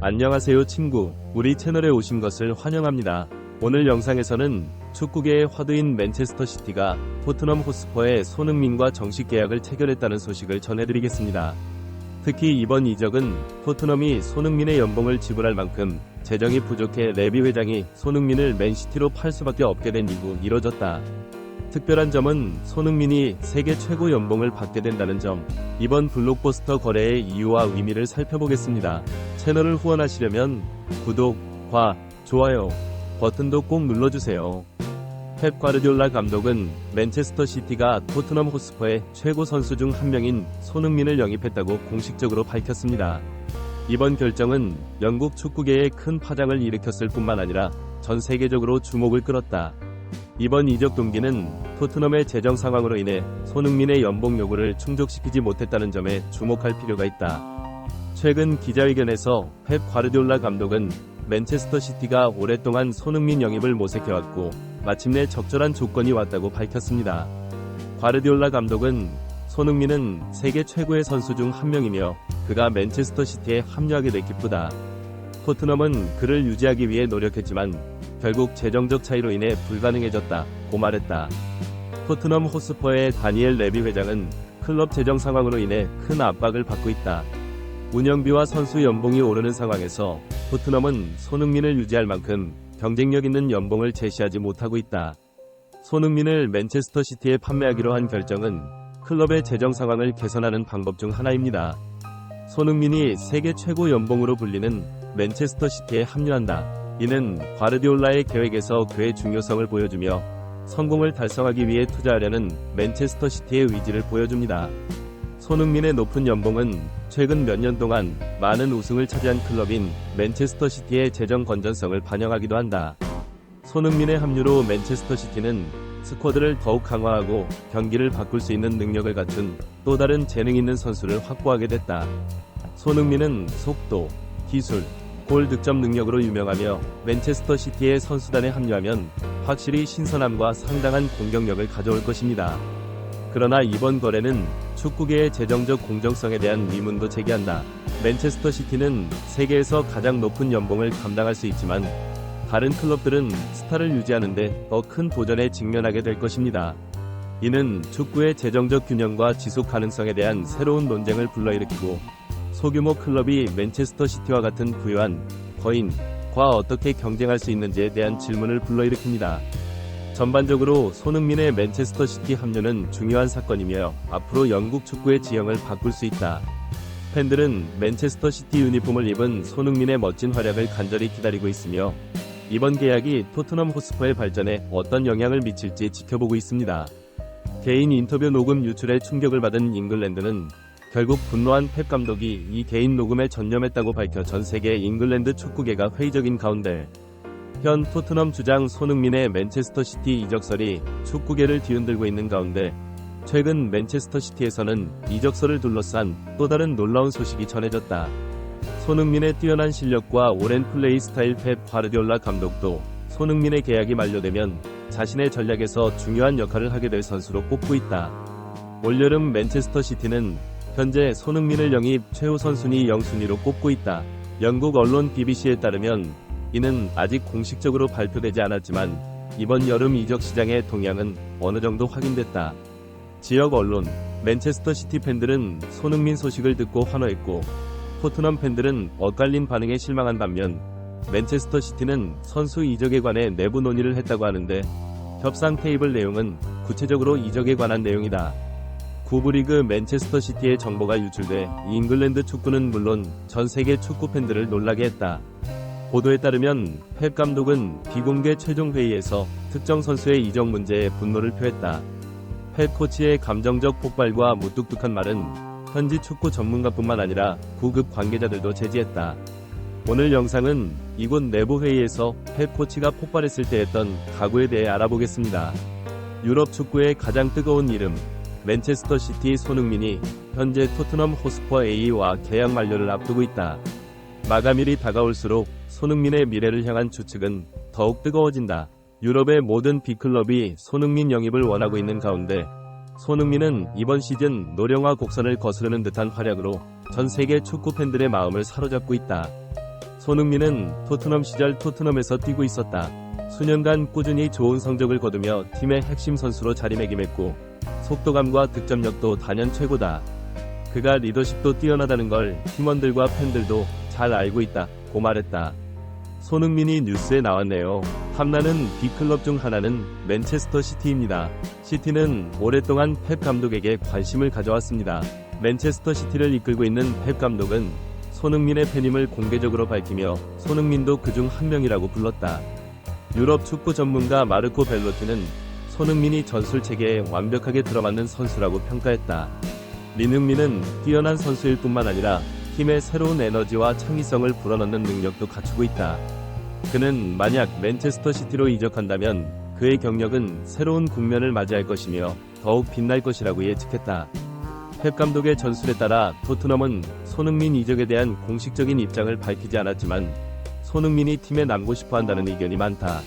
안녕하세요 친구, 우리 채널에 오신 것을 환영합니다. 오늘 영상에서는 축구계의 화두인 맨체스터 시티가 토트넘 호스퍼의 손흥민과 정식 계약을 체결했다는 소식을 전해드리겠습니다. 특히 이번 이적은 토트넘이 손흥민의 연봉을 지불할 만큼 재정이 부족해 레비 회장이 손흥민을 맨시티로 팔 수밖에 없게 된 이후 이뤄졌다. 특별한 점은 손흥민이 세계 최고 연봉을 받게 된다는 점. 이번 블록버스터 거래의 이유와 의미를 살펴보겠습니다. 채널을 후원하시려면 구독과 좋아요 버튼도 꼭 눌러주세요. 펩 과르디올라 감독은 맨체스터 시티가 토트넘 호스퍼의 최고 선수 중 한 명인 손흥민을 영입했다고 공식적으로 밝혔습니다. 이번 결정은 영국 축구계에 큰 파장을 일으켰을 뿐만 아니라 전 세계적으로 주목을 끌었다. 이번 이적 동기는 토트넘의 재정 상황으로 인해 손흥민의 연봉 요구를 충족시키지 못했다는 점에 주목할 필요가 있다. 최근 기자회견에서 펩 과르디올라 감독은 맨체스터 시티가 오랫동안 손흥민 영입을 모색해왔고 마침내 적절한 조건이 왔다고 밝혔습니다. 과르디올라 감독은 손흥민은 세계 최고의 선수 중 한 명이며 그가 맨체스터 시티에 합류하게 돼 기쁘다. 토트넘은 그를 유지하기 위해 노력했지만 결국 재정적 차이로 인해 불가능해졌다고 말했다. 토트넘 호스퍼의 다니엘 레비 회장은 클럽 재정 상황으로 인해 큰 압박을 받고 있다. 운영비와 선수 연봉이 오르는 상황에서 토트넘은 손흥민을 유지할 만큼 경쟁력 있는 연봉을 제시하지 못하고 있다. 손흥민을 맨체스터 시티에 판매하기로 한 결정은 클럽의 재정 상황을 개선하는 방법 중 하나입니다. 손흥민이 세계 최고 연봉으로 불리는 맨체스터 시티에 합류한다. 이는 과르디올라의 계획에서 그의 중요성을 보여주며 성공을 달성하기 위해 투자하려는 맨체스터 시티의 의지를 보여줍니다. 손흥민의 높은 연봉은 최근 몇 년 동안 많은 우승을 차지한 클럽인 맨체스터 시티의 재정 건전성을 반영하기도 한다. 손흥민의 합류로 맨체스터 시티는 스쿼드를 더욱 강화하고 경기를 바꿀 수 있는 능력을 갖춘 또 다른 재능 있는 선수를 확보하게 됐다. 손흥민은 속도, 기술, 골 득점 능력으로 유명하며 맨체스터 시티의 선수단에 합류하면 확실히 신선함과 상당한 공격력을 가져올 것입니다. 그러나 이번 거래는 축구계의 재정적 공정성에 대한 의문도 제기한다. 맨체스터 시티는 세계에서 가장 높은 연봉을 감당할 수 있지만 다른 클럽들은 스타를 유지하는데 더 큰 도전에 직면하게 될 것입니다. 이는 축구의 재정적 균형과 지속 가능성에 대한 새로운 논쟁을 불러일으키고 소규모 클럽이 맨체스터 시티와 같은 부유한 거인과 어떻게 경쟁할 수 있는지에 대한 질문을 불러일으킵니다. 전반적으로 손흥민의 맨체스터 시티 합류는 중요한 사건이며 앞으로 영국 축구의 지형을 바꿀 수 있다. 팬들은 맨체스터 시티 유니폼을 입은 손흥민의 멋진 활약을 간절히 기다리고 있으며 이번 계약이 토트넘 호스퍼의 발전에 어떤 영향을 미칠지 지켜보고 있습니다. 개인 인터뷰 녹음 유출에 충격을 받은 잉글랜드는 결국 분노한 펩 감독이 이 개인 녹음에 전념했다고 밝혀 전 세계 잉글랜드 축구계가 회의적인 가운데 현 토트넘 주장 손흥민의 맨체스터 시티 이적설이 축구계를 뒤흔들고 있는 가운데 최근 맨체스터 시티에서는 이적설을 둘러싼 또 다른 놀라운 소식이 전해졌다. 손흥민의 뛰어난 실력과 오랜 플레이 스타일 펩 과르디올라 감독도 손흥민의 계약이 만료되면 자신의 전략에서 중요한 역할을 하게 될 선수로 꼽고 있다. 올여름 맨체스터 시티는 현재 손흥민을 영입 최우 선순위 0순위로 꼽고 있다. 영국 언론 BBC에 따르면 이는 아직 공식적으로 발표되지 않았지만 이번 여름 이적 시장의 동향은 어느 정도 확인됐다. 지역 언론, 맨체스터 시티 팬들은 손흥민 소식을 듣고 환호했고 토트넘 팬들은 엇갈린 반응에 실망한 반면 맨체스터 시티는 선수 이적에 관해 내부 논의를 했다고 하는데 협상 테이블 내용은 구체적으로 이적에 관한 내용이다. 구부리그 맨체스터 시티의 정보가 유출돼 잉글랜드 축구는 물론 전 세계 축구 팬들을 놀라게 했다. 보도에 따르면 펩 감독은 비공개 최종 회의에서 특정 선수의 이적 문제에 분노를 표했다. 펩 코치의 감정적 폭발과 무뚝뚝한 말은 현지 축구 전문가뿐만 아니라 구급 관계자들도 제지했다. 오늘 영상은 이곳 내부 회의에서 펩 코치가 폭발했을 때 했던 각오에 대해 알아보겠습니다. 유럽 축구의 가장 뜨거운 이름 맨체스터 시티 손흥민이 현재 토트넘 호스퍼 A와 계약 만료를 앞두고 있다. 마감일이 다가올수록 손흥민의 미래를 향한 추측은 더욱 뜨거워진다. 유럽의 모든 빅클럽이 손흥민 영입을 원하고 있는 가운데 손흥민은 이번 시즌 노령화 곡선을 거스르는 듯한 활약으로 전 세계 축구 팬들의 마음을 사로잡고 있다. 손흥민은 토트넘 시절 토트넘에서 뛰고 있었다. 수년간 꾸준히 좋은 성적을 거두며 팀의 핵심 선수로 자리매김했고 속도감과 득점력도 단연 최고다. 그가 리더십도 뛰어나다는 걸 팀원들과 팬들도 잘 알고 있다고 말했다. 손흥민이 뉴스에 나왔네요. 탐나는 B클럽 중 하나는 맨체스터 시티입니다. 시티는 오랫동안 펩 감독에게 관심을 가져왔습니다. 맨체스터 시티를 이끌고 있는 펩 감독은 손흥민의 팬임을 공개적으로 밝히며 손흥민도 그중 한 명이라고 불렀다. 유럽 축구 전문가 마르코 벨로티는 손흥민이 전술 체계에 완벽하게 들어맞는 선수라고 평가했다. 민흥민은 뛰어난 선수일 뿐만 아니라 팀의 새로운 에너지와 창의성을 불어넣는 능력도 갖추고 있다. 그는 만약 맨체스터 시티로 이적한다면 그의 경력은 새로운 국면을 맞이할 것이며 더욱 빛날 것이라고 예측했다. 펩 감독의 전술에 따라 토트넘은 손흥민 이적에 대한 공식적인 입장을 밝히지 않았지만 손흥민이 팀에 남고 싶어 한다는 의견이 많다.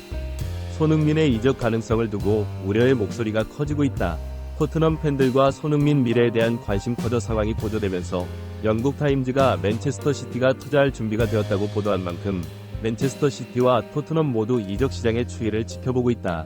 손흥민의 이적 가능성을 두고 우려의 목소리가 커지고 있다. 토트넘 팬들과 손흥민 미래에 대한 관심 커져 상황이 고조되면서 영국 타임즈가 맨체스터 시티가 투자할 준비가 되었다고 보도한 만큼 맨체스터 시티와 토트넘 모두 이적 시장의 추이를 지켜보고 있다.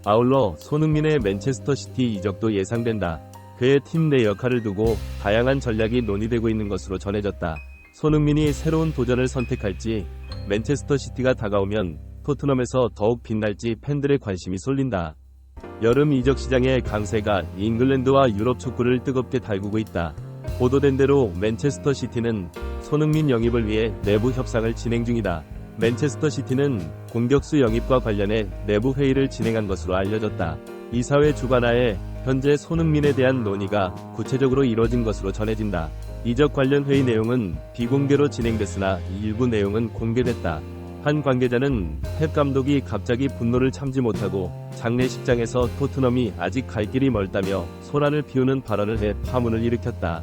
아울러 손흥민의 맨체스터 시티 이적도 예상된다. 그의 팀 내 역할을 두고 다양한 전략이 논의되고 있는 것으로 전해졌다. 손흥민이 새로운 도전을 선택할지, 맨체스터 시티가 다가오면 토트넘에서 더욱 빛날지 팬들의 관심이 쏠린다. 여름 이적 시장의 강세가 잉글랜드와 유럽 축구를 뜨겁게 달구고 있다. 보도된 대로 맨체스터 시티는 손흥민 영입을 위해 내부 협상을 진행 중이다. 맨체스터 시티는 공격수 영입과 관련해 내부 회의를 진행한 것으로 알려졌다. 이사회 주관하에 현재 손흥민에 대한 논의가 구체적으로 이뤄진 것으로 전해진다. 이적 관련 회의 내용은 비공개로 진행됐으나 일부 내용은 공개됐다. 한 관계자는 펩 감독이 갑자기 분노를 참지 못하고 장례식장에서 토트넘이 아직 갈 길이 멀다며 소란을 피우는 발언을 해 파문을 일으켰다.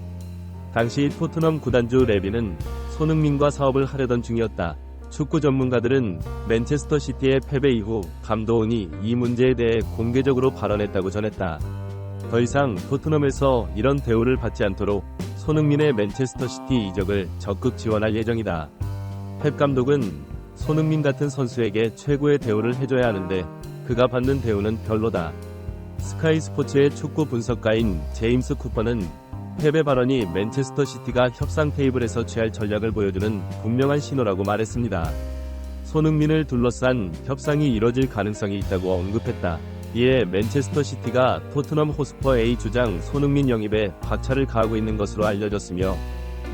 당시 토트넘 구단주 레비는 손흥민과 사업을 하려던 중이었다. 축구 전문가들은 맨체스터 시티의 패배 이후 감독이 이 문제에 대해 공개적으로 발언했다고 전했다. 더 이상 토트넘에서 이런 대우를 받지 않도록 손흥민의 맨체스터 시티 이적을 적극 지원할 예정이다. 펩 감독은 손흥민 같은 선수에게 최고의 대우를 해줘야 하는데 그가 받는 대우는 별로다. 스카이 스포츠의 축구 분석가인 제임스 쿠퍼는 펩의 발언이 맨체스터 시티가 협상 테이블에서 취할 전략을 보여주는 분명한 신호라고 말했습니다. 손흥민을 둘러싼 협상이 이뤄질 가능성이 있다고 언급했다. 이에 맨체스터 시티가 토트넘 호스퍼 A 주장 손흥민 영입에 박차를 가하고 있는 것으로 알려졌으며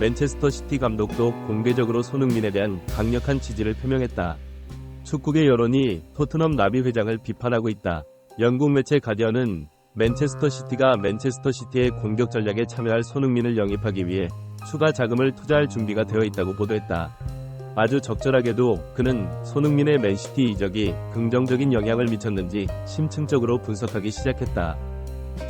맨체스터 시티 감독도 공개적으로 손흥민에 대한 강력한 지지를 표명했다. 축구계 여론이 토트넘 나비 회장을 비판하고 있다. 영국 매체 가디언은 맨체스터 시티가 맨체스터 시티의 공격 전략에 참여할 손흥민을 영입하기 위해 추가 자금을 투자할 준비가 되어 있다고 보도했다. 아주 적절하게도 그는 손흥민의 맨시티 이적이 긍정적인 영향을 미쳤는지 심층적으로 분석하기 시작했다.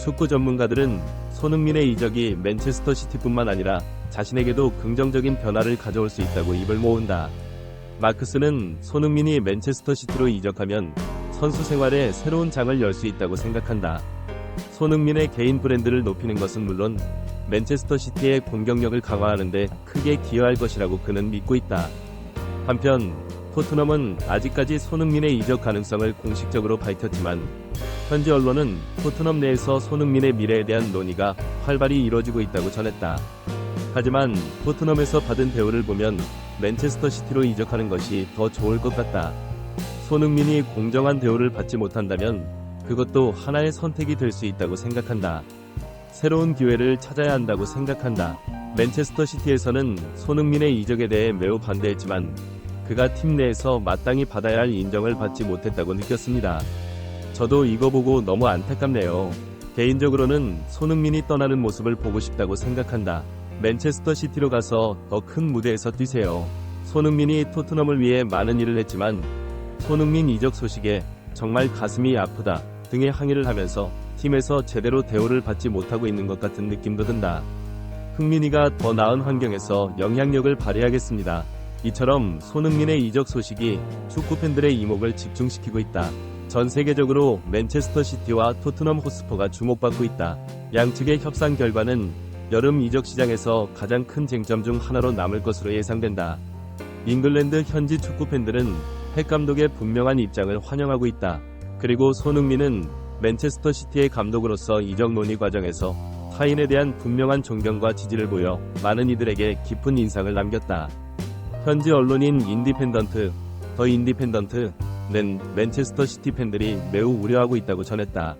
축구 전문가들은 손흥민의 이적이 맨체스터 시티뿐만 아니라 자신에게도 긍정적인 변화를 가져올 수 있다고 입을 모은다. 마크스는 손흥민이 맨체스터 시티로 이적하면 선수 생활에 새로운 장을 열 수 있다고 생각한다. 손흥민의 개인 브랜드를 높이는 것은 물론 맨체스터 시티의 공격력을 강화하는 데 크게 기여할 것이라고 그는 믿고 있다. 한편 토트넘은 아직까지 손흥민의 이적 가능성을 공식적으로 밝혔지만 현지 언론은 토트넘 내에서 손흥민의 미래에 대한 논의가 활발히 이뤄지고 있다고 전했다. 하지만 토트넘에서 받은 대우를 보면 맨체스터 시티로 이적하는 것이 더 좋을 것 같다. 손흥민이 공정한 대우를 받지 못한다면 그것도 하나의 선택이 될 수 있다고 생각한다. 새로운 기회를 찾아야 한다고 생각한다. 맨체스터 시티에서는 손흥민의 이적에 대해 매우 반대했지만 그가 팀 내에서 마땅히 받아야 할 인정을 받지 못했다고 느꼈습니다. 저도 이거 보고 너무 안타깝네요. 개인적으로는 손흥민이 떠나는 모습을 보고 싶다고 생각한다. 맨체스터 시티로 가서 더 큰 무대에서 뛰세요. 손흥민이 토트넘을 위해 많은 일을 했지만 손흥민 이적 소식에 정말 가슴이 아프다 등의 항의를 하면서 팀에서 제대로 대우를 받지 못하고 있는 것 같은 느낌도 든다. 흥민이가 더 나은 환경에서 영향력을 발휘하겠습니다. 이처럼 손흥민의 이적 소식이 축구 팬들의 이목을 집중시키고 있다. 전 세계적으로 맨체스터 시티와 토트넘 호스퍼가 주목받고 있다. 양측의 협상 결과는 여름 이적 시장에서 가장 큰 쟁점 중 하나로 남을 것으로 예상된다. 잉글랜드 현지 축구 팬들은 펩 감독의 분명한 입장을 환영하고 있다. 그리고 손흥민은 맨체스터 시티의 감독으로서 이적 논의 과정에서 타인에 대한 분명한 존경과 지지를 보여 많은 이들에게 깊은 인상을 남겼다. 현지 언론인 더 인디펜던트는 맨체스터 시티 팬들이 매우 우려하고 있다고 전했다.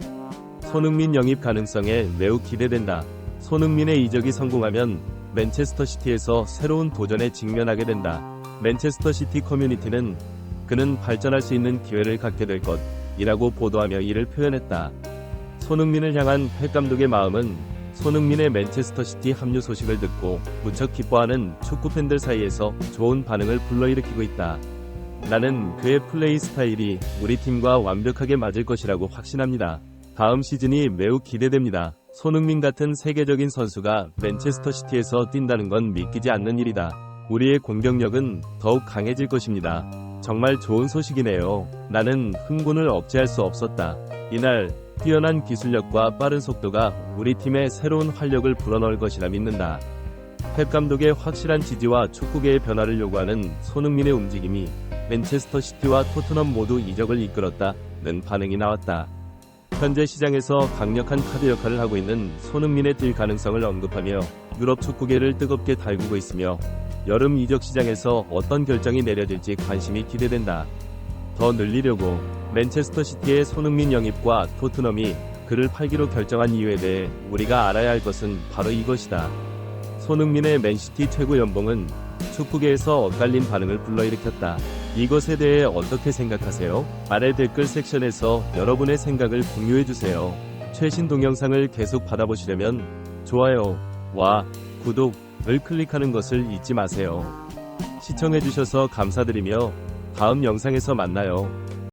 손흥민 영입 가능성에 매우 기대된다. 손흥민의 이적이 성공하면 맨체스터 시티에서 새로운 도전에 직면하게 된다. 맨체스터 시티 커뮤니티는 그는 발전할 수 있는 기회를 갖게 될 것이라고 보도하며 이를 표현했다. 손흥민을 향한 펩 감독의 마음은 손흥민의 맨체스터 시티 합류 소식을 듣고 무척 기뻐하는 축구 팬들 사이에서 좋은 반응을 불러일으키고 있다. 나는 그의 플레이 스타일이 우리 팀과 완벽하게 맞을 것이라고 확신합니다. 다음 시즌이 매우 기대됩니다. 손흥민 같은 세계적인 선수가 맨체스터 시티에서 뛴다는 건 믿기지 않는 일이다. 우리의 공격력은 더욱 강해질 것입니다. 정말 좋은 소식이네요. 나는 흥분을 억제할 수 없었다. 이날 뛰어난 기술력과 빠른 속도가 우리 팀에 새로운 활력을 불어넣을 것이라 믿는다. 펩 감독의 확실한 지지와 축구계의 변화를 요구하는 손흥민의 움직임이 맨체스터 시티와 토트넘 모두 이적을 이끌었다는 반응이 나왔다. 현재 시장에서 강력한 카드 역할을 하고 있는 손흥민의 뛸 가능성을 언급하며 유럽 축구계를 뜨겁게 달구고 있으며 여름 이적 시장에서 어떤 결정이 내려질지 관심이 기대된다. 더 늘리려고 맨체스터 시티의 손흥민 영입과 토트넘이 그를 팔기로 결정한 이유에 대해 우리가 알아야 할 것은 바로 이것이다. 손흥민의 맨시티 최고 연봉은 축구계에서 엇갈린 반응을 불러일으켰다. 이것에 대해 어떻게 생각하세요? 아래 댓글 섹션에서 여러분의 생각을 공유해주세요. 최신 동영상을 계속 받아보시려면 좋아요와 구독을 클릭하는 것을 잊지 마세요. 시청해주셔서 감사드리며 다음 영상에서 만나요.